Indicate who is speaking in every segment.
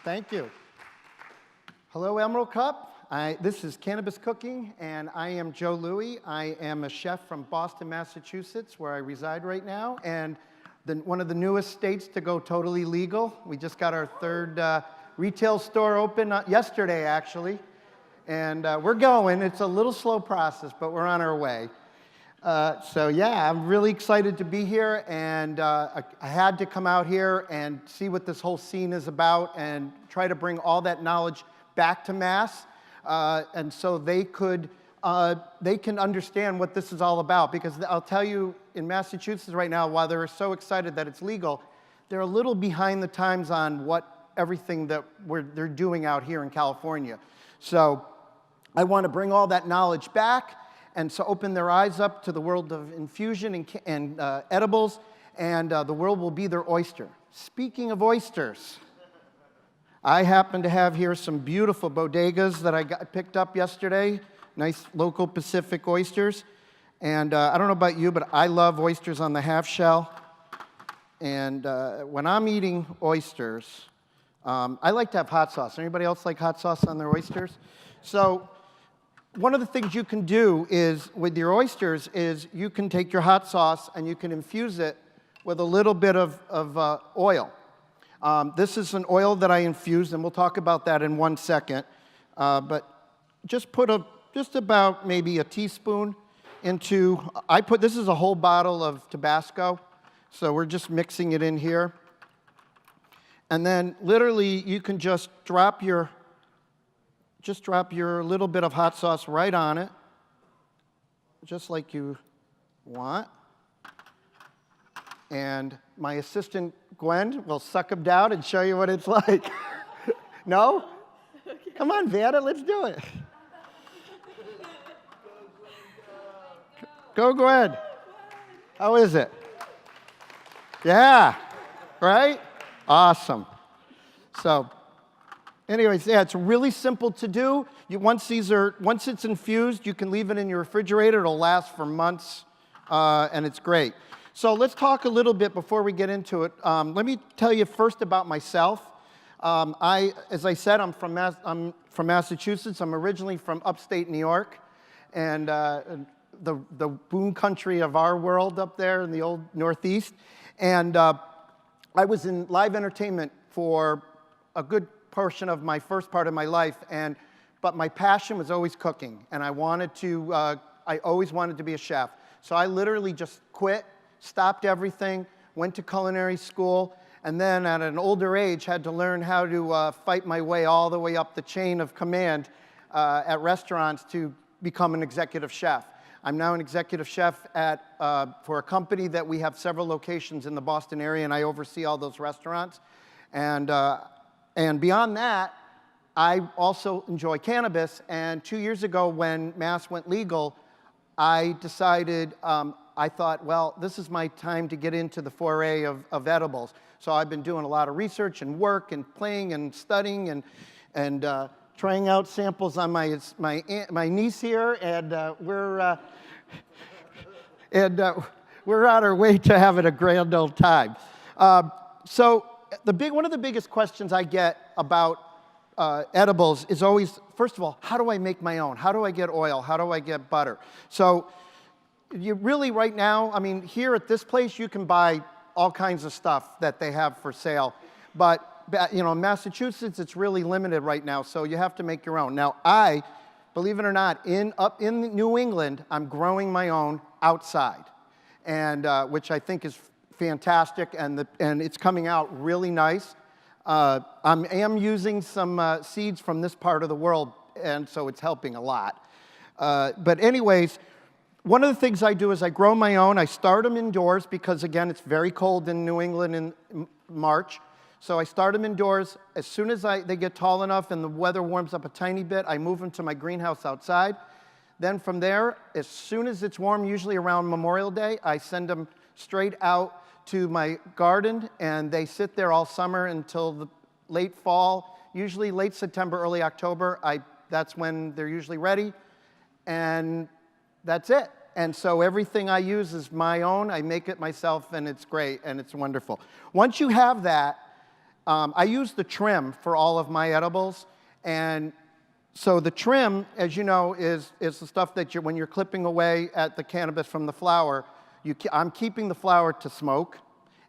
Speaker 1: Thank you. Hello, EmeraldCup. This is Cannabis Cooking, and I am Joe Lewi. I am a chef from Boston, Massachusetts, where I reside right now, and one of the newest states to go totally legal. We just got our third retail store open yesterday, actually, and we're going. It's a little slow process, but we're on our way. So yeah, I'm really excited to be here, and I had to come out here and see what this whole scene is about and try to bring all that knowledge back to Mass, and so they can understand what this is all about. Because I'll tell you, in Massachusetts right now, while they're so excited that it's legal, they're a little behind the times on everything that they're doing out here in California. So I want to bring all that knowledge back, and so open their eyes up to the world of infusion and edibles, and the world will be their oyster. Speaking of oysters, I happen to have here some beautiful bodegas that I picked up yesterday, nice local Pacific oysters. And I don't know about you, but I love oysters on the half shell. And when I'm eating oysters, I like to have hot sauce. Anybody else like hot sauce on their oysters? So one of the things you can do is, with your oysters, is you can take your hot sauce and you can infuse it with a little bit of oil. This is an oil that I infused, and we'll talk about that in 1 second. But just put just about maybe a teaspoon into, this is a whole bottle of Tabasco, so we're just mixing it in here. And then literally you can just drop your little bit of hot sauce right on it, just like you want. And my assistant, Gwen, will suck them down and show you what it's like. No? Okay. Come on, Vanna, let's do it. Go, Gwen. How is it? Yeah, right? Awesome. So, anyways, yeah, it's really simple to do. Once it's infused, you can leave it in your refrigerator. It'll last for months, and it's great. So let's talk a little bit before we get into it. Let me tell you first about myself. As I said, I'm from Massachusetts. I'm originally from upstate New York, and the boom country of our world up there in the old Northeast. And I was in live entertainment for a good portion of my first part of my life, but my passion was always cooking, and I always wanted to be a chef. So I literally just quit, stopped everything, went to culinary school, and then at an older age had to learn how to fight my way all the way up the chain of command at restaurants to become an executive chef. I'm now an executive chef for a company that we have several locations in the Boston area, and I oversee all those restaurants. And beyond that, I also enjoy cannabis, and 2 years ago when Mass went legal, I decided, I thought, well, this is my time to get into the foray of edibles. So I've been doing a lot of research and work and playing and studying and trying out samples on my niece here, and we're on our way to having a grand old time. So one of the biggest questions I get about edibles is always, first of all, how do I make my own? How do I get oil? How do I get butter? So you really, right now, I mean, here at this place, you can buy all kinds of stuff that they have for sale. But, you know, in Massachusetts, it's really limited right now, so you have to make your own. Now, believe it or not, up in New England, I'm growing my own outside, and which I think is fantastic, and it's coming out really nice. I am using some seeds from this part of the world, and so it's helping a lot. But anyways, one of the things I do is I grow my own. I start them indoors because, again, it's very cold in New England in March. So I start them indoors. As soon as they get tall enough and the weather warms up a tiny bit, I move them to my greenhouse outside. Then from there, as soon as it's warm, usually around Memorial Day, I send them straight out to my garden, and they sit there all summer until the late fall, usually late September, early October. That's when they're usually ready, and that's it. And so everything I use is my own. I make it myself, and it's great, and it's wonderful. Once you have that, I use the trim for all of my edibles, and so the trim, as you know, is the stuff that when you're clipping away at the cannabis from the flower, I'm keeping the flower to smoke,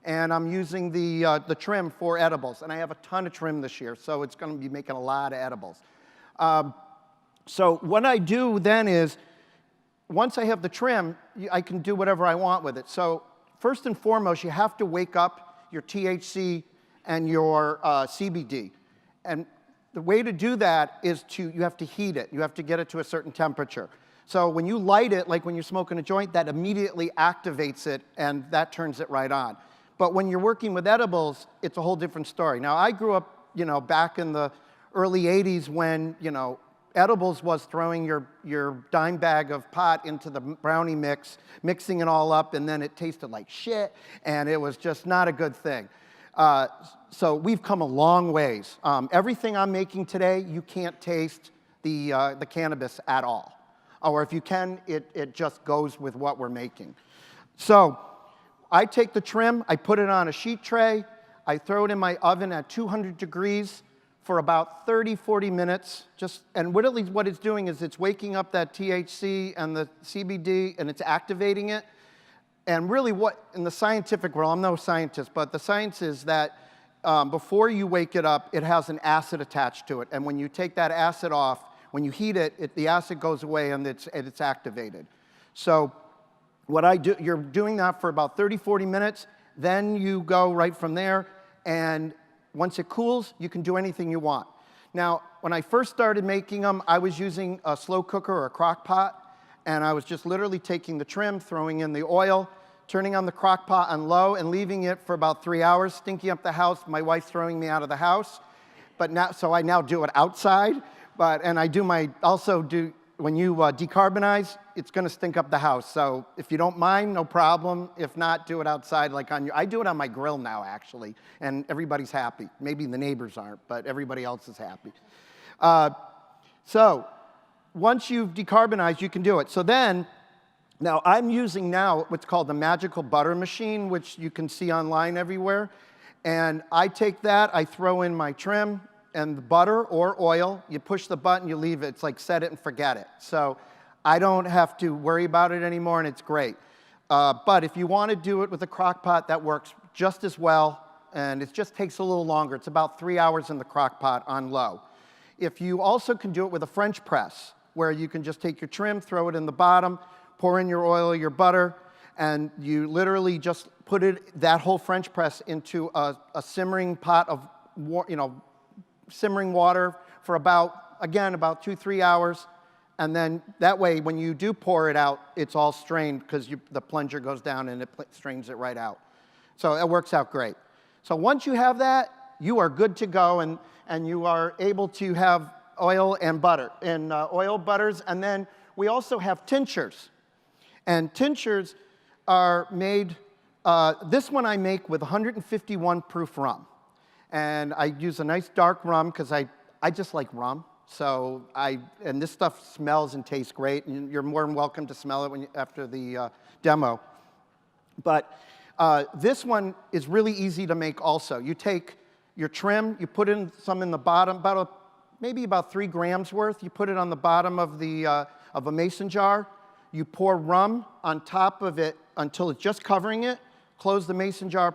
Speaker 1: and I'm using the trim for edibles. And I have a ton of trim this year, so it's going to be making a lot of edibles. So what I do then is, once I have the trim, I can do whatever I want with it. So first and foremost, you have to wake up your THC and your CBD. And the way to do that is you have to heat it. You have to get it to a certain temperature. So when you light it, like when you're smoking a joint, that immediately activates it, and that turns it right on. But when you're working with edibles, it's a whole different story. Now, I grew up, back in the early 80s when, edibles was throwing your dime bag of pot into the brownie mix, mixing it all up, and then it tasted like shit, and it was just not a good thing. So we've come a long ways. Everything I'm making today, you can't taste the cannabis at all. Or if you can, it just goes with what we're making. So I take the trim, I put it on a sheet tray, I throw it in my oven at 200 degrees for about 30, 40 minutes. And what it's doing is it's waking up that THC and the CBD, and it's activating it. And really in the scientific world, I'm no scientist, but the science is that before you wake it up, it has an acid attached to it. And when you take that acid off, when you heat it, the acid goes away and it's activated. So what I do, you're doing that for about 30, 40 minutes, then you go right from there, and once it cools, you can do anything you want. Now, when I first started making them, I was using a slow cooker or a crock pot, and I was just literally taking the trim, throwing in the oil, turning on the crock pot on low, and leaving it for about 3 hours, stinking up the house, my wife throwing me out of the house. So I now do it outside, and when you decarbonize, it's going to stink up the house. So if you don't mind, no problem. If not, do it outside. I do it on my grill now, actually, and everybody's happy. Maybe the neighbors aren't, but everybody else is happy. So once you've decarbonized, you can do it. So then, now I'm using what's called the magical butter machine, which you can see online everywhere. And I take that, I throw in my trim and the butter or oil. You push the button, you leave it. It's like set it and forget it. So I don't have to worry about it anymore, and it's great. But if you want to do it with a crock pot, that works just as well, and it just takes a little longer. It's about 3 hours in the crock pot on low. If you also can do it with a French press, where you can just take your trim, throw it in the bottom, pour in your oil, your butter, and you literally just put that whole French press into a simmering pot of simmering water for about 2-3 hours. And then that way, when you do pour it out, it's all strained because the plunger goes down and it strains it right out. So it works out great. So once you have that, you are good to go, and you are able to have oil and butter, and oil butters. And then we also have tinctures. And tinctures are made, this one I make with 151 proof rum. And I use a nice dark rum because I just like rum. So and this stuff smells and tastes great, and you're more than welcome to smell it after the demo. But this one is really easy to make also. You take your trim, you put in some in the bottom, maybe about 3 grams worth. You put it on the bottom of a mason jar. You pour rum on top of it until it's just covering it. Close the mason jar,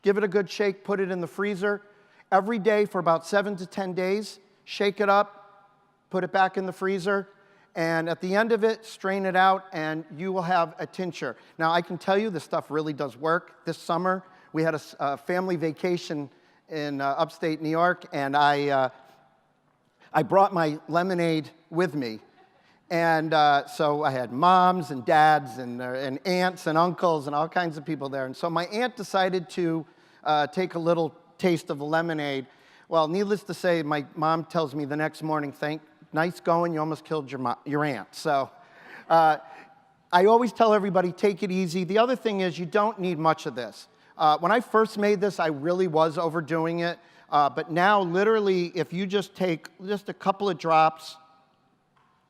Speaker 1: give it a good shake, put it in the freezer. Every day for about 7 to 10 days, shake it up, put it back in the freezer, and at the end of it, strain it out, and you will have a tincture. Now, I can tell you this stuff really does work. This summer, we had a family vacation in upstate New York, and I brought my lemonade with me. And so I had moms and dads and aunts and uncles and all kinds of people there. And so my aunt decided to take a little taste of the lemonade. Well, needless to say, my mom tells me the next morning, nice going, you almost killed your aunt. So I always tell everybody, take it easy. The other thing is you don't need much of this. When I first made this, I really was overdoing it. But now, literally, if you just take just a couple of drops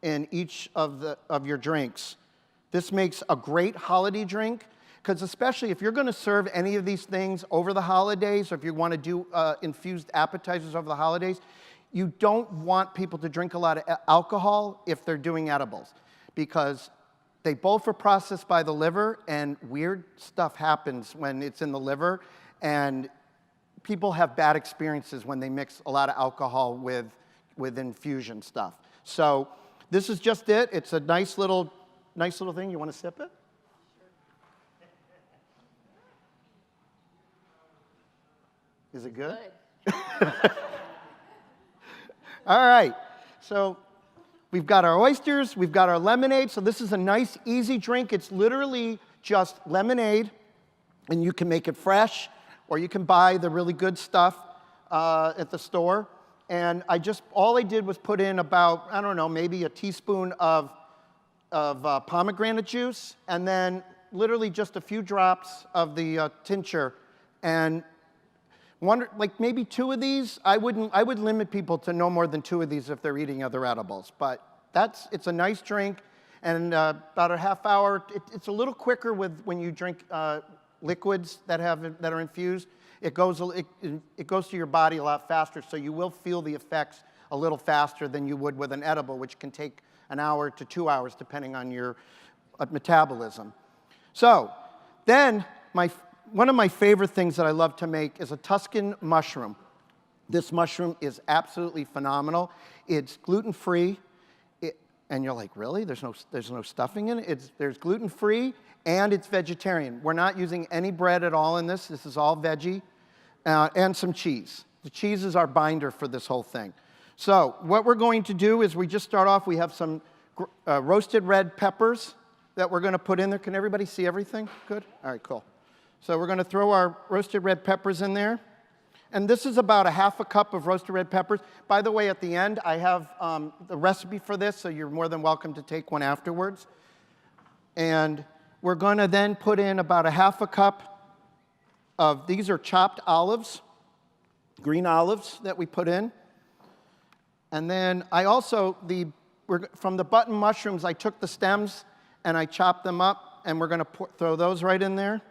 Speaker 1: in each of your drinks, this makes a great holiday drink. because especially if you're going to serve any of these things over the holidays, or if you want to do infused appetizers over the holidays, you don't want people to drink a lot of alcohol if they're doing edibles, because they both are processed by the liver, and weird stuff happens when it's in the liver, and people have bad experiences when they mix a lot of alcohol with infusion stuff. So this is just it. It's a nice little thing. You want to sip it? Is it good? All right. So we've got our oysters. We've got our lemonade. So this is a nice, easy drink. It's literally just lemonade, and you can make it fresh, or you can buy the really good stuff at the store. And all I did was put in about, I don't know, maybe a teaspoon of pomegranate juice, and then literally just a few drops of the tincture. And like maybe 2 of these. I would limit people to no more than 2 of these if they're eating other edibles. But it's a nice drink, and about a half hour. It's a little quicker when you drink liquids that are infused. It goes to your body a lot faster, so you will feel the effects a little faster than you would with an edible, which can take an hour to 2 hours depending on your metabolism. So then one of my favorite things that I love to make is a Tuscan mushroom. This mushroom is absolutely phenomenal. It's gluten-free, and you're like, really? There's no stuffing in it? There's gluten-free, and it's vegetarian. We're not using any bread at all in this. This is all veggie, and some cheese. The cheese is our binder for this whole thing. So what we're going to do is we just start off. We have some roasted red peppers that we're going to put in there. Can everybody see everything? Good? All right, cool. So we're going to throw our roasted red peppers in there. And this is about a half a cup of roasted red peppers. By the way, at the end, I have the recipe for this, so you're more than welcome to take one afterwards. And we're going to then put in about a half a cup of, these are chopped olives, green olives that we put in. And then I also, from the button mushrooms, I took the stems and I chopped them up, and we're going to throw those right in there.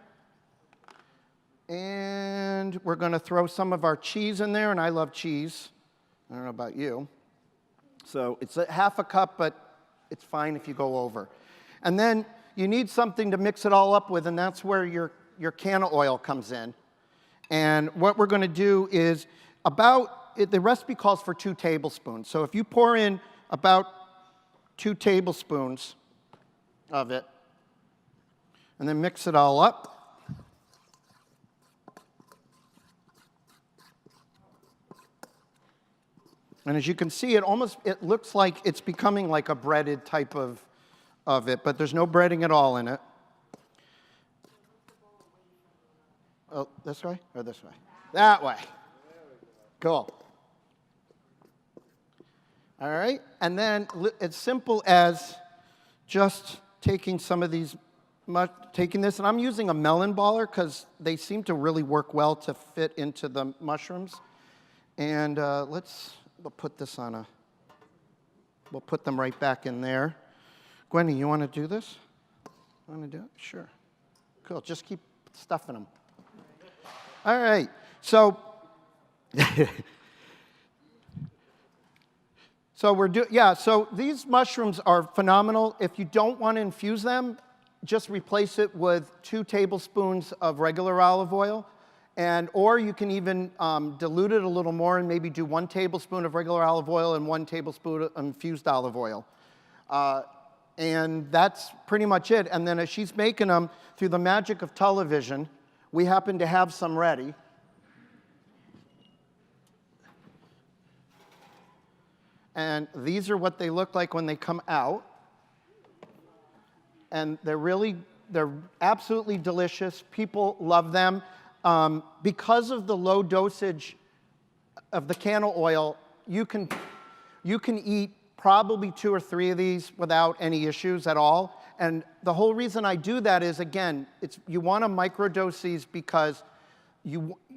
Speaker 1: And we're going to throw some of our cheese in there, and I love cheese. I don't know about you. So it's a half a cup, but it's fine if you go over. And then you need something to mix it all up with, and that's where your canola oil comes in. And what we're going to do is the recipe calls for 2 tablespoons. So if you pour in about 2 tablespoons of it, and then mix it all up. And as you can see, it looks like it's becoming like a breaded type of it, but there's no breading at all in it. Oh, this way or this way? That way. Cool. All right, and then it's simple as just taking some of these, taking this, and I'm using a melon baller because they seem to really work well to fit into the mushrooms. And we'll put this we'll put them right back in there. Gwenny, you want to do this? Want to do it? Sure. Cool, just keep stuffing them. All right, so, so these mushrooms are phenomenal. If you don't want to infuse them, just replace it with 2 tablespoons of regular olive oil. Or you can even dilute it a little more and maybe do 1 tablespoon of regular olive oil and 1 tablespoon of infused olive oil. And that's pretty much it. And then as she's making them, through the magic of television, we happen to have some ready. And these are what they look like when they come out. And they're absolutely delicious. People love them. Because of the low dosage of the canola oil, you can eat probably 2 or 3 of these without any issues at all. And the whole reason I do that is, again, you want to microdose these because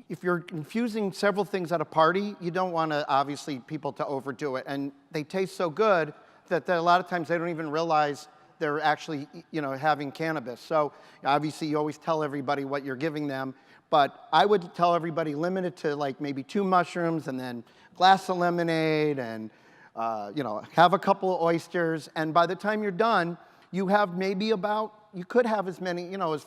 Speaker 1: if you're infusing several things at a party, you don't want to, obviously, people to overdo it. And they taste so good that a lot of times they don't even realize they're actually, having cannabis. So obviously you always tell everybody what you're giving them, but I would tell everybody limit it to like maybe 2 mushrooms and then a glass of lemonade and, have a couple of oysters. And by the time you're done, you have maybe you could have as many, as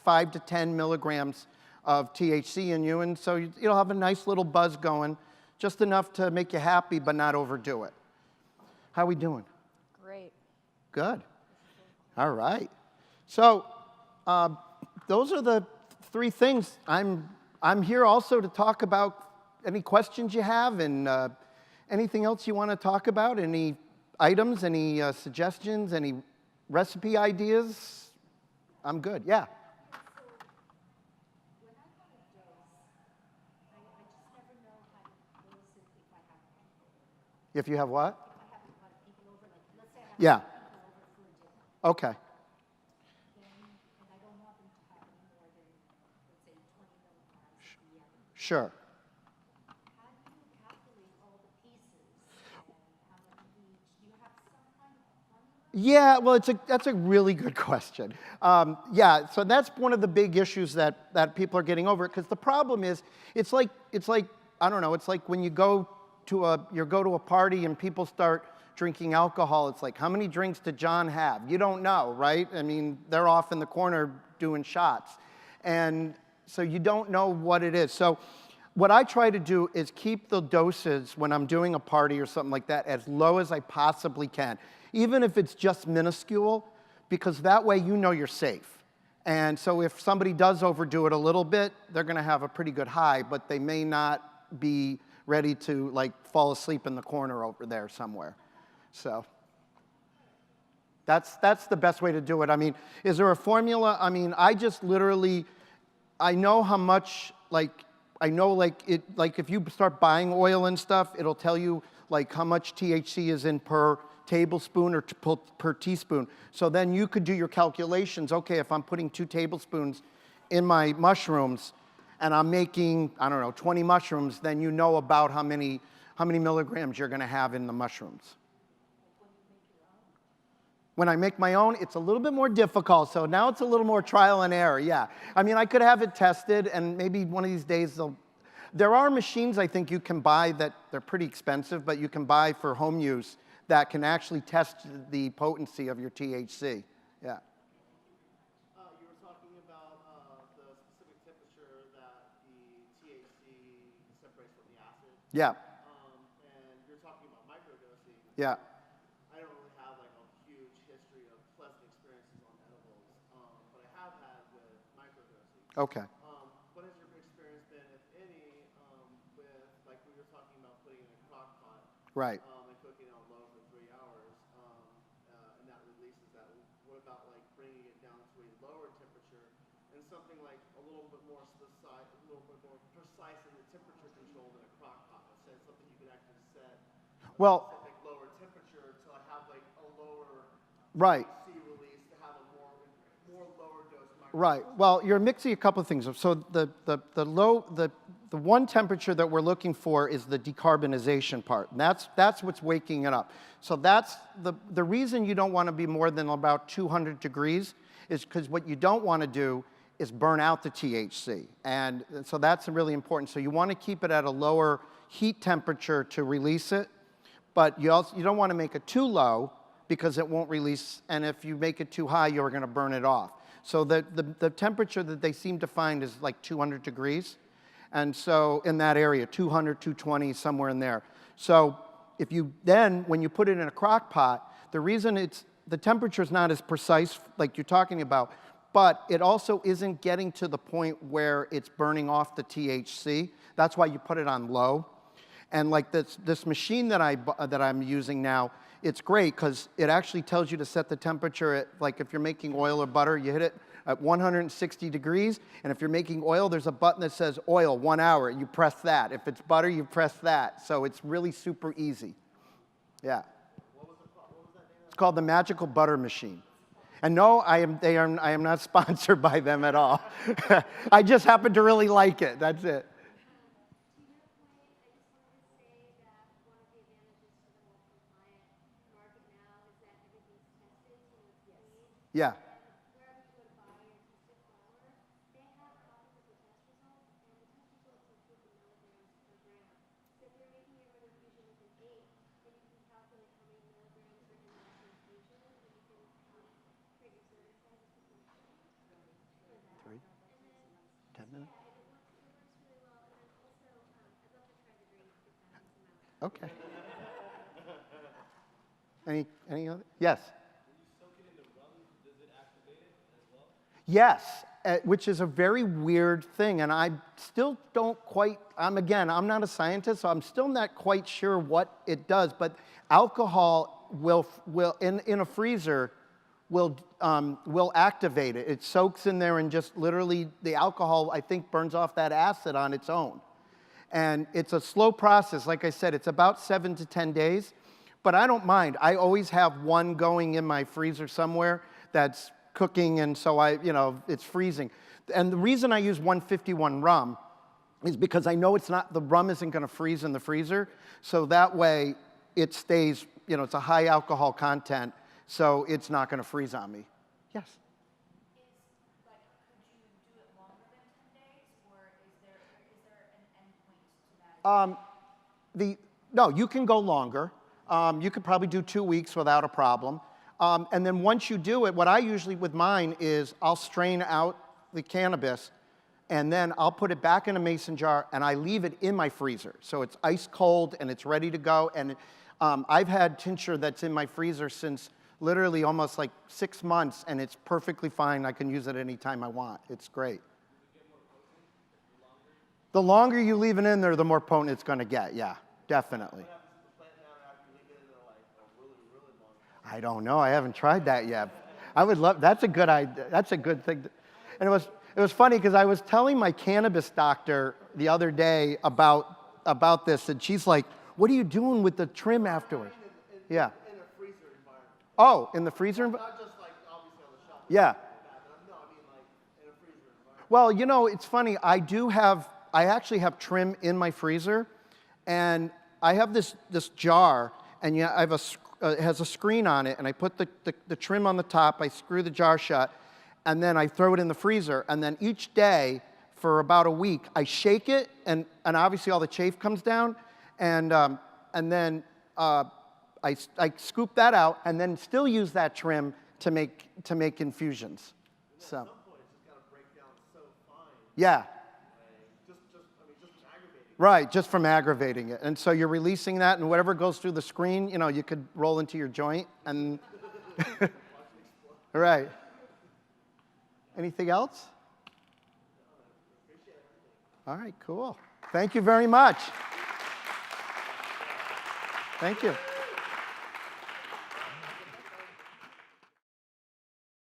Speaker 1: 5 to 10 milligrams of THC in you. And so you'll have a nice little buzz going, just enough to make you happy, but not overdo it. How we doing?
Speaker 2: Great.
Speaker 1: Good. All right. So those are the 3 things. I'm here also to talk about any questions you have and anything else you want to talk about, any items, any suggestions, any recipe ideas. I'm good. Yeah. If you have what? Yeah. Okay. Sure. Yeah, well, that's a really good question. Yeah, so that's one of the big issues that people are getting over. Because the problem is, it's like I don't know. It's like when you go to a party and people start drinking alcohol. It's like, how many drinks did John have? You don't know, right? I mean, they're off in the corner doing shots, and so you don't know what it is. So what I try to do is keep the doses when I'm doing a party or something like that as low as I possibly can, even if it's just minuscule, because that way you know you're safe. And so if somebody does overdo it a little bit, they're going to have a pretty good high, but they may not be ready to like fall asleep in the corner over there somewhere. So that's the best way to do it. I mean, is there a formula? I mean, I just literally, I know how much, if you start buying oil and stuff, it'll tell you like how much THC is in per tablespoon or per teaspoon. So then you could do your calculations. Okay, if I'm putting 2 tablespoons in my mushrooms and I'm making, I don't know, 20 mushrooms, then you know about how many milligrams you're going to have in the mushrooms. When I make my own, it's a little bit more difficult, so now it's a little more trial and error, yeah. I mean, I could have it tested, and maybe one of these days there are machines I think you can buy that they're pretty expensive, but you can buy for home use that can actually test the potency of your THC, yeah.
Speaker 3: You were talking about the specific temperature that the THC separates from the acid.
Speaker 1: Yeah.
Speaker 3: And you're talking about microdosing.
Speaker 1: Yeah.
Speaker 3: I don't really have like a huge history of pleasant experiences on edibles, but I have had with microdosing.
Speaker 1: Okay.
Speaker 3: What has your experience been, if any, with like we were talking about putting in a crock pot?
Speaker 1: Right.
Speaker 3: And cooking on low for 3 hours, and that releases that. What about like bringing it down to a lower temperature and something like a little bit more precise in the temperature control than a crock pot? Let's say something you could actually set
Speaker 1: Well,
Speaker 3: specific lower temperature to have like a lower
Speaker 1: right.
Speaker 3: THC release to have a more lower dose.
Speaker 1: Right. Well, you're mixing a couple of things. So the one temperature that we're looking for is the decarbonization part. And that's what's waking it up. So that's the reason you don't want to be more than about 200 degrees is because what you don't want to do is burn out the THC. And so that's really important. So you want to keep it at a lower heat temperature to release it, but you don't want to make it too low because it won't release, and if you make it too high, you're going to burn it off. So the temperature that they seem to find is like 200 degrees. And so in that area, 200, 220, somewhere in there. So if you then, when you put it in a crock pot, the reason the temperature is not as precise like you're talking about, but it also isn't getting to the point where it's burning off the THC. That's why you put it on low. And like this machine that I'm using now, it's great because it actually tells you to set the temperature at, like if you're making oil or butter, you hit it at 160 degrees. And if you're making oil, there's a button that says oil, 1 hour. You press that. If it's butter, you press that. So it's really super easy. Yeah.
Speaker 3: What was that name?
Speaker 1: It's called the Magical Butter Machine. And no, I am not sponsored by them at all. I just happen to really like it. That's it. Yeah.
Speaker 2: Wherever you go to buy your twisted flour, they have copies of the test results, and the test results include the milligrams per gram. So if you're making your own infusion with an 8, then you can calculate how many milligrams are in that infusion, and you can create your serving size proportionally for that.
Speaker 1: 3,
Speaker 2: And then,
Speaker 1: 10 minutes?
Speaker 2: yeah, and it works really well. And then also, I'd love to try the drink if that helps them out.
Speaker 1: Okay. Any other? Yes. Yes, which is a very weird thing, and I still don't quite, I'm not a scientist, so I'm still not quite sure what it does, but alcohol will in a freezer, will activate it. It soaks in there and just literally, the alcohol, I think, burns off that acid on its own. And it's a slow process. Like I said, it's about 7 to 10 days, but I don't mind. I always have one going in my freezer somewhere that's cooking, and so it's freezing. And the reason I use 151 rum is because I know the rum isn't going to freeze in the freezer, so that way it stays, it's a high alcohol content, so it's not going to freeze on me. Yes?
Speaker 4: Could you do it longer than 10 days, or is there an end point to that?
Speaker 1: No, you can go longer. You could probably do 2 weeks without a problem. And then once you do it, what I usually with mine is I'll strain out the cannabis, and then I'll put it back in a mason jar, and I leave it in my freezer. So it's ice cold, and it's ready to go. And I've had tincture that's in my freezer since literally almost like 6 months, and it's perfectly fine. I can use it anytime I want. It's great. The longer you leave it in there, the more potent it's going to get. Yeah, definitely. I don't know. I haven't tried that yet. I would love. That's a good idea. That's a good thing. And it was funny because I was telling my cannabis doctor the other day about this, and she's like, "What are you doing with the trim afterwards?" Yeah.
Speaker 3: In a freezer environment.
Speaker 1: Oh, in the freezer environment?
Speaker 3: Not just like obviously on the shelf.
Speaker 1: Yeah.
Speaker 3: No, I mean like in a freezer environment.
Speaker 1: Well, it's funny. I actually have trim in my freezer, and I have this jar, and I have it has a screen on it, and I put the trim on the top, I screw the jar shut, and then I throw it in the freezer, and then each day for about a week, I shake it, and obviously all the chafe comes down, and then I scoop that out, and then still use that trim to make infusions. So.
Speaker 3: At some point, it's just got to break down so fine.
Speaker 1: Yeah.
Speaker 3: Just from aggravating.
Speaker 1: Right, just from aggravating it. And so you're releasing that, and whatever goes through the screen, you could roll into your joint, and right. Anything else? All right, cool. Thank you very much. Thank you.